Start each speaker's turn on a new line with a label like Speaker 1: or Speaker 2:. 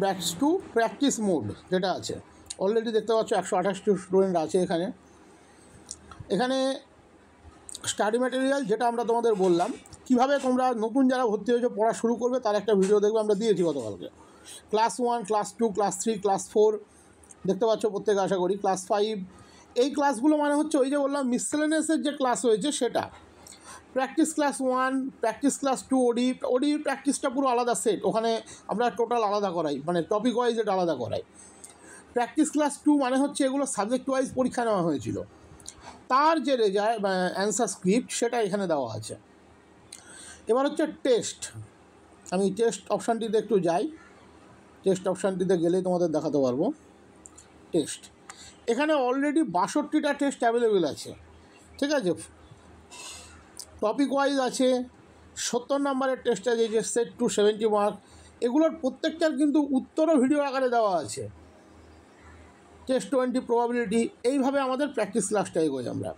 Speaker 1: Batch two practice mode যেটা আছে, already দেখতে পাচ্ছ 128টি স্টুডেন্ট আছে এখানে। এখানে স্টাডি ম্যাটেরিয়াল যেটা আমরা তোমাদের বললাম, কীভাবে তোমরা নতুন যারা ভর্তি হয়েছে পড়া শুরু করবে তার একটা ভিডিও দেখবে, আমরা দিয়েছি গতকালকে। ক্লাস 1, ক্লাস 2, ক্লাস 3, ক্লাস 4 দেখতে পাচ্ছ প্রত্যেকে আশা করি। ক্লাস 5 এই ক্লাসগুলো মানে হচ্ছে ওই যে বললাম মিসসেলেনিয়াসের যে ক্লাস হয়েছে সেটা। প্র্যাকটিস ক্লাস 1, প্র্যাকটিস ক্লাস 2, ওডি প্র্যাকটিসটা পুরো আলাদা সেট, ওখানে আমরা টোটাল আলাদা করাই, মানে টপিক ওয়াইজ এটা আলাদা করাই। প্র্যাকটিস ক্লাস 2 মানে হচ্ছে এগুলো সাবজেক্ট ওয়াইজ পরীক্ষা নেওয়া হয়েছিল, তার যে রেজাল্ট অ্যান্সার স্ক্রিপ্ট সেটা এখানে দেওয়া আছে। এবার হচ্ছে টেস্ট, আমি টেস্ট অপশানটিতে একটু যাই, টেস্ট অপশানটিতে গেলেই তোমাদের দেখাতে পারবো। টেস্ট এখানে অলরেডি 62টা টেস্ট অ্যাভেলেবেল আছে, ঠিক আছে। টপিক ওয়াইজ আছে, 70 নম্বরের টেস্ট আছে, যে সেট টু 70 মার্ক, এগুলোর প্রত্যেকটার কিন্তু উত্তরও ভিডিও আকারে দেওয়া আছে। টেস্ট 20 প্রবাবিলিটি, এইভাবে আমাদের প্র্যাকটিস ক্লাসটা এগোই আমরা।